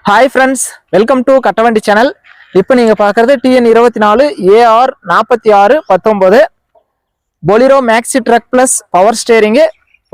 Hi friends, welcome to Kattavandi channel. இப்போ நீங்க பார்க்கிறது TN 24 AR 46 19 Bolero Maxi Truck Plus power steering.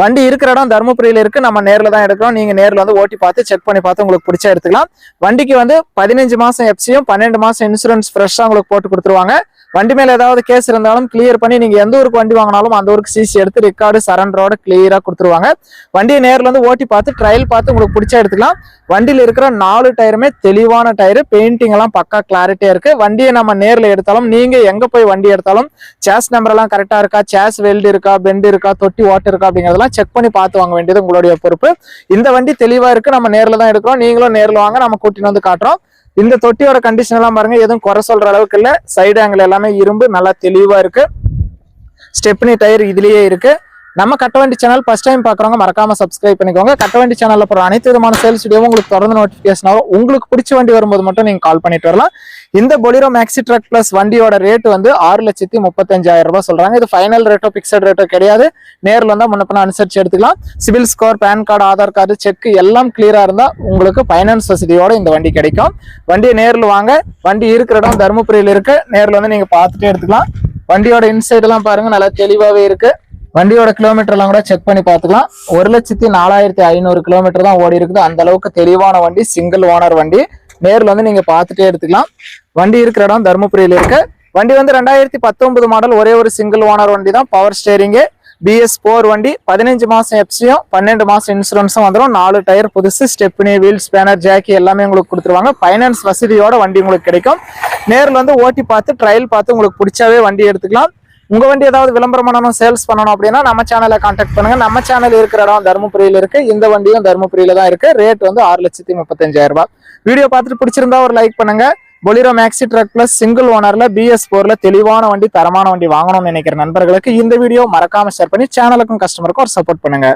வண்டி இருக்கிற இடம் தர்மபுரியில இருக்கு. நம்ம நேர்ல தான் எடுக்கிறோம். நீங்க நேர்ல வந்து ஓட்டி பார்த்து செக் பண்ணி பார்த்து உங்களுக்கு பிடிச்சா எடுத்துக்கலாம். வண்டிக்கு வந்து 15 மாசம் எஃப்சியும் 12 மாசம் இன்சூரன்ஸ் ஃப்ரெஷ்ஷா உங்களுக்கு போட்டு கொடுத்துருவாங்க. வண்டி மேல ஏதாவது கேஸ் இருந்தாலும் கிளியர் பண்ணி நீங்க எந்த ஊருக்கு வண்டி வாங்கினாலும் அந்த ஊருக்கு சிசி எடுத்து ரெக்கார்டு சரண்டரோட கிளியரா கொடுத்துருவாங்க. வண்டியை நேர்ல வந்து ஓட்டி பார்த்து ட்ரையல் பார்த்து உங்களுக்கு பிடிச்சா எடுத்துக்கலாம். வண்டியில இருக்கிற 4 டயருமே தெளிவான டயரு, பெயிண்டிங் எல்லாம் பக்கா கிளாரிட்டியா இருக்கு. வண்டியை நம்ம நேர்ல எடுத்தாலும் நீங்க எங்க போய் வண்டி எடுத்தாலும் சேஸ் நம்பர் எல்லாம் கரெக்டா இருக்கா, சேஸ் வெல்டு இருக்கா, பெண்ட் இருக்கா, தொட்டி வாட்டர் இருக்கா அப்படிங்கிறதெல்லாம் செக் பண்ணி பார்த்து வாங்க வேண்டியது உங்களுடைய பொறுப்பு. இந்த வண்டி தெளிவா இருக்கு. நம்ம நேர்ல தான் எடுக்கிறோம். நீங்களும் நேர்ல வாங்க, நம்ம கூட்டிட்டு வந்து காட்டுறோம். இந்த தொட்டியோட கண்டிஷன் எல்லாம் பாருங்க, எதுவும் குறை சொல்ற அளவுக்கு இல்ல. சைடு ஆங்கிள் எல்லாமே இரும்பு, நல்லா தெளிவா இருக்கு. ஸ்டெப்னி டயர் இதுலயே இருக்கு. நம்ம கட்டவண்டி சேனல் ஃபர்ஸ்ட் டைம் பாக்குறவங்க மறக்காம சப்ஸ்கிரைப் பண்ணிக்கோங்க. கட்டவண்டி சேனல்ல போற அனைத்து விதமான சேல்ஸ் வீடியோவும் உங்களுக்கு தொடர்ந்து நோட்டிபிகேஷன் வரும். உங்களுக்கு பிடிச்ச வண்டி வரும்போது மட்டும் நீங்க கால் பண்ணிட்டு வரலாம். இந்த பொலிரோ மேக்ஸி ட்ரக் பிளஸ் வண்டியோட ரேட் வந்து 6,35,000 ரூபாய் சொல்றாங்க. இது ஃபைனல் ரேட்டோ பிக்சட் ரேட்டோ கிடையாது. நேர்ல வந்தா முன்னப்ப அனுசரிச்சு எடுத்துக்கலாம். CIBIL score, PAN card, Aadhaar card, cheque எல்லாம் கிளியரா இருந்தா உங்களுக்கு பைனான்ஸ் வசதியோட இந்த வண்டி கிடைக்கும். வண்டியை நேர்ல வாங்க. வண்டி இருக்கிற இடம் தர்மபுரியில இருக்கு. நேர்ல வந்து நீங்க பார்த்துட்டே எடுத்துக்கலாம். வண்டியோட இன்சைட் எல்லாம் பாருங்க, நல்லா தெளிவாவே இருக்கு. வண்டியோட கிலோமீட்டர் எல்லாம் கூட செக் பண்ணி பார்த்துக்கலாம். 1,04,500 கிலோமீட்டர் தான் ஓடி இருக்குது. அந்த அளவுக்கு தெளிவான வண்டி, சிங்கிள் ஓனர் வண்டி. நேர்ல வந்து நீங்க பார்த்துட்டே எடுத்துக்கலாம். வண்டி இருக்கிற இடம் தர்மபுரியில இருக்கு. வண்டி வந்து 2019 மாடல், ஒரே ஒரு சிங்கிள் ஓனர் வண்டி தான். பவர் ஸ்டேரிங், BS4 வண்டி, 15 மாசம் எஃப்சியும் 12 மாசம் இன்சூரன்ஸும் வந்துடும். 4 டயர் புதுசு, ஸ்டெப்னி, வீல் ஸ்பேனர், ஜாக்கி எல்லாமே உங்களுக்கு கொடுத்துருவாங்க. பைனான்ஸ் வசதியோட வண்டி உங்களுக்கு கிடைக்கும். நேர்ல வந்து ஓட்டி பார்த்து ட்ரையல் பார்த்து உங்களுக்கு பிடிச்சாவே வண்டி எடுத்துக்கலாம். உங்க வண்டி ஏதாவது விளம்பரம் பண்ணணும், சேல்ஸ் பண்ணணும் அப்படின்னா நம்ம சேனலை கான்டாக்ட் பண்ணுங்க. நம்ம சேனல் இருக்கிற இடம் தர்மபுரியில இருக்கு. இந்த வண்டியும் தர்மபுரியில தான் இருக்கு. ரேட் வந்து 6,35,000 ரூபாய். வீடியோ பார்த்துட்டு பிடிச்சிருந்தா ஒரு லைக் பண்ணுங்க. Bolero maxi truck plus single ஓனர்ல BS4ல தெளிவான வண்டி, தரமான வண்டி வாங்கணும்னு நினைக்கிற நண்பர்களுக்கு இந்த வீடியோ மறக்காம ஷேர் பண்ணி சேனலுக்கும் கஸ்டமருக்கும் ஒரு சப்போர்ட் பண்ணுங்க.